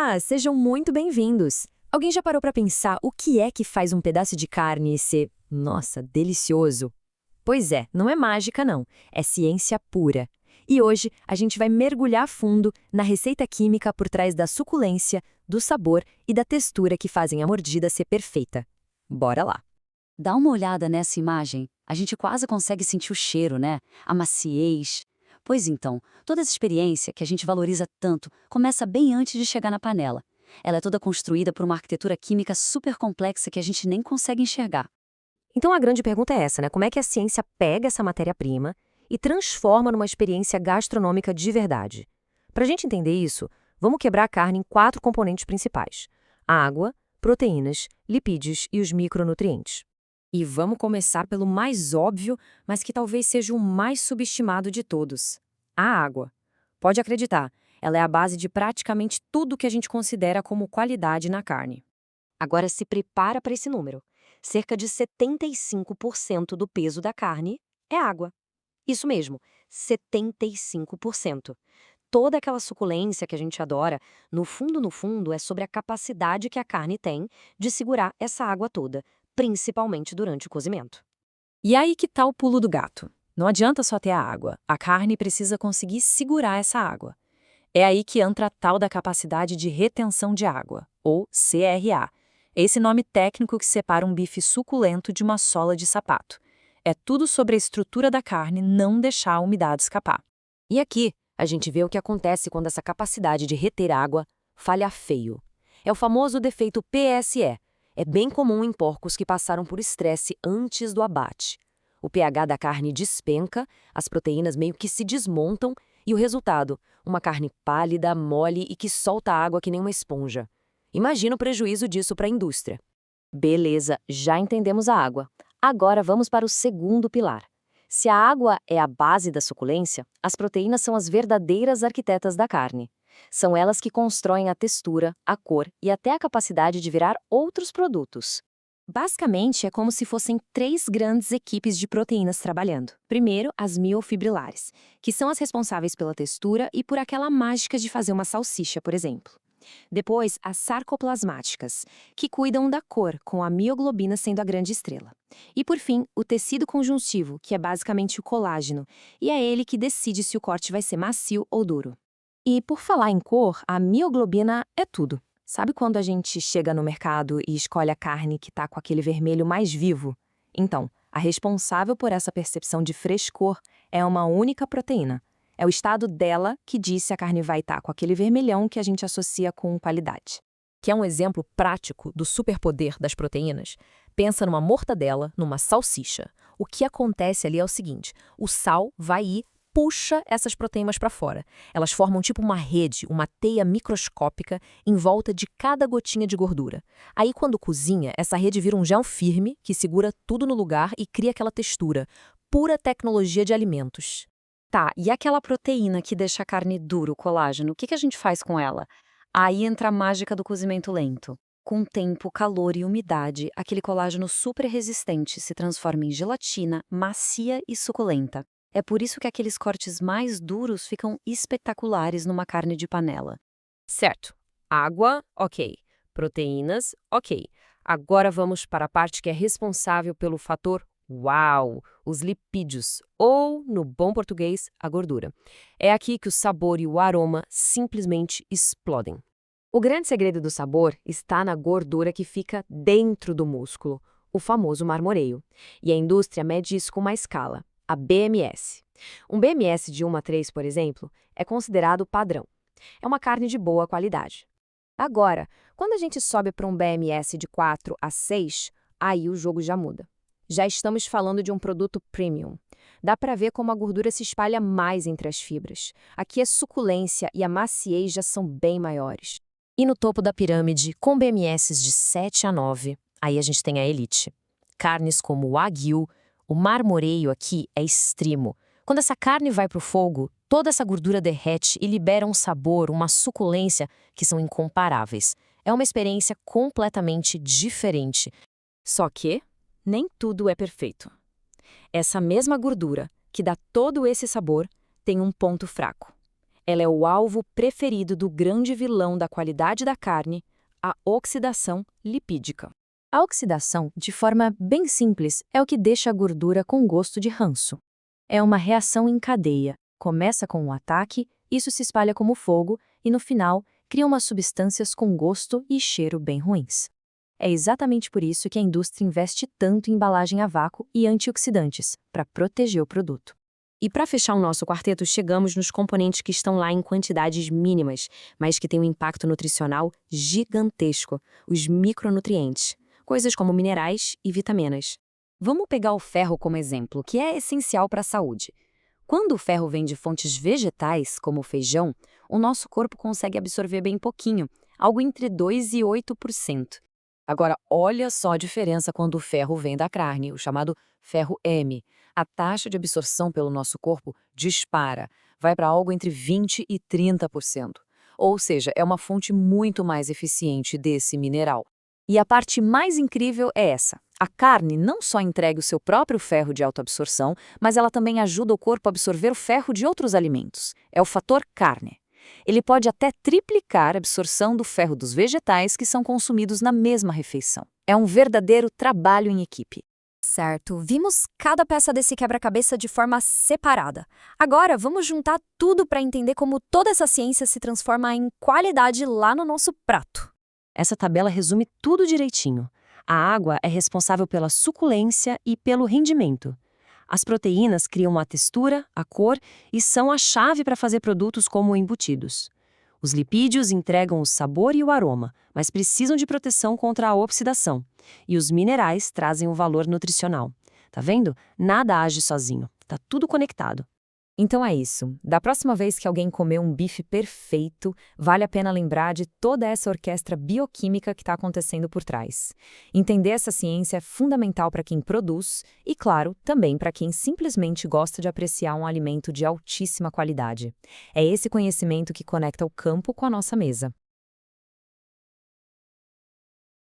Olá, sejam muito bem-vindos. Alguém já parou para pensar o que é que faz um pedaço de carne ser, nossa, delicioso? Pois é, não é mágica não, é ciência pura. E hoje a gente vai mergulhar a fundo na receita química por trás da suculência, do sabor e da textura que fazem a mordida ser perfeita. Bora lá. Dá uma olhada nessa imagem, a gente quase consegue sentir o cheiro, né? A maciez. Pois então, toda essa experiência que a gente valoriza tanto começa bem antes de chegar na panela. Ela é toda construída por uma arquitetura química super complexa que a gente nem consegue enxergar. Então a grande pergunta é essa, né? Como é que a ciência pega essa matéria-prima e transforma numa experiência gastronômica de verdade? Para a gente entender isso, vamos quebrar a carne em 4 componentes principais: a água, proteínas, lipídios e os micronutrientes. E vamos começar pelo mais óbvio, mas que talvez seja o mais subestimado de todos: a água. Pode acreditar, ela é a base de praticamente tudo que a gente considera como qualidade na carne. Agora se prepara para esse número. Cerca de 75% do peso da carne é água. Isso mesmo, 75%. Toda aquela suculência que a gente adora, no fundo, é sobre a capacidade que a carne tem de segurar essa água toda, principalmente durante o cozimento. E aí que tá o pulo do gato. Não adianta só ter a água, a carne precisa conseguir segurar essa água. É aí que entra a tal da capacidade de retenção de água, ou CRA. É esse nome técnico que separa um bife suculento de uma sola de sapato. É tudo sobre a estrutura da carne não deixar a umidade escapar. E aqui, a gente vê o que acontece quando essa capacidade de reter água falha feio. É o famoso defeito PSE. É bem comum em porcos que passaram por estresse antes do abate. O pH da carne despenca, as proteínas meio que se desmontam e o resultado, uma carne pálida, mole e que solta água que nem uma esponja. Imagina o prejuízo disso para a indústria. Beleza, já entendemos a água. Agora vamos para o segundo pilar. Se a água é a base da suculência, as proteínas são as verdadeiras arquitetas da carne. São elas que constroem a textura, a cor e até a capacidade de virar outros produtos. Basicamente, é como se fossem 3 grandes equipes de proteínas trabalhando. Primeiro, as miofibrilares, que são as responsáveis pela textura e por aquela mágica de fazer uma salsicha, por exemplo. Depois, as sarcoplasmáticas, que cuidam da cor, com a mioglobina sendo a grande estrela. E por fim, o tecido conjuntivo, que é basicamente o colágeno, e é ele que decide se o corte vai ser macio ou duro. E por falar em cor, a mioglobina é tudo. Sabe quando a gente chega no mercado e escolhe a carne que está com aquele vermelho mais vivo? Então, a responsável por essa percepção de frescor é uma única proteína. É o estado dela que diz se a carne vai estar com aquele vermelhão que a gente associa com qualidade. Quer um exemplo prático do superpoder das proteínas? Pensa numa mortadela, numa salsicha. O que acontece ali é o seguinte: o sal vai e puxa essas proteínas para fora. Elas formam tipo uma rede, uma teia microscópica em volta de cada gotinha de gordura. Aí, quando cozinha, essa rede vira um gel firme que segura tudo no lugar e cria aquela textura. Pura tecnologia de alimentos. Tá, e aquela proteína que deixa a carne dura, o colágeno, o que a gente faz com ela? Aí entra a mágica do cozimento lento. Com o tempo, calor e umidade, aquele colágeno super resistente se transforma em gelatina, macia e suculenta. É por isso que aqueles cortes mais duros ficam espetaculares numa carne de panela. Certo. Água, ok. Proteínas, ok. Agora vamos para a parte que é responsável pelo fator uau, os lipídios, ou, no bom português, a gordura. É aqui que o sabor e o aroma simplesmente explodem. O grande segredo do sabor está na gordura que fica dentro do músculo, o famoso marmoreio. E a indústria mede isso com uma escala, a BMS. Um BMS de 1 a 3, por exemplo, é considerado padrão. É uma carne de boa qualidade. Agora, quando a gente sobe para um BMS de 4 a 6, aí o jogo já muda. Já estamos falando de um produto premium. Dá para ver como a gordura se espalha mais entre as fibras. Aqui a suculência e a maciez já são bem maiores. E no topo da pirâmide, com BMS de 7 a 9, aí a gente tem a elite. Carnes como o Wagyu, o marmoreio aqui é extremo. Quando essa carne vai para o fogo, toda essa gordura derrete e libera um sabor, uma suculência que são incomparáveis. É uma experiência completamente diferente. Só que nem tudo é perfeito. Essa mesma gordura, que dá todo esse sabor, tem um ponto fraco. Ela é o alvo preferido do grande vilão da qualidade da carne, a oxidação lipídica. A oxidação, de forma bem simples, é o que deixa a gordura com gosto de ranço. É uma reação em cadeia. Começa com um ataque, isso se espalha como fogo e, no final, cria umas substâncias com gosto e cheiro bem ruins. É exatamente por isso que a indústria investe tanto em embalagem a vácuo e antioxidantes, para proteger o produto. E para fechar o nosso quarteto, chegamos nos componentes que estão lá em quantidades mínimas, mas que têm um impacto nutricional gigantesco, os micronutrientes, coisas como minerais e vitaminas. Vamos pegar o ferro como exemplo, que é essencial para a saúde. Quando o ferro vem de fontes vegetais, como o feijão, o nosso corpo consegue absorver bem pouquinho, algo entre 2% e 8%. Agora, olha só a diferença quando o ferro vem da carne, o chamado ferro M. A taxa de absorção pelo nosso corpo dispara, vai para algo entre 20% e 30%. Ou seja, é uma fonte muito mais eficiente desse mineral. E a parte mais incrível é essa. A carne não só entrega o seu próprio ferro de autoabsorção, mas ela também ajuda o corpo a absorver o ferro de outros alimentos. É o fator carne. Ele pode até triplicar a absorção do ferro dos vegetais que são consumidos na mesma refeição. É um verdadeiro trabalho em equipe. Certo, vimos cada peça desse quebra-cabeça de forma separada. Agora, vamos juntar tudo para entender como toda essa ciência se transforma em qualidade lá no nosso prato. Essa tabela resume tudo direitinho. A água é responsável pela suculência e pelo rendimento. As proteínas criam a textura, a cor e são a chave para fazer produtos como embutidos. Os lipídios entregam o sabor e o aroma, mas precisam de proteção contra a oxidação. E os minerais trazem o valor nutricional. Tá vendo? Nada age sozinho. Tá tudo conectado. Então é isso. Da próxima vez que alguém comer um bife perfeito, vale a pena lembrar de toda essa orquestra bioquímica que está acontecendo por trás. Entender essa ciência é fundamental para quem produz e, claro, também para quem simplesmente gosta de apreciar um alimento de altíssima qualidade. É esse conhecimento que conecta o campo com a nossa mesa.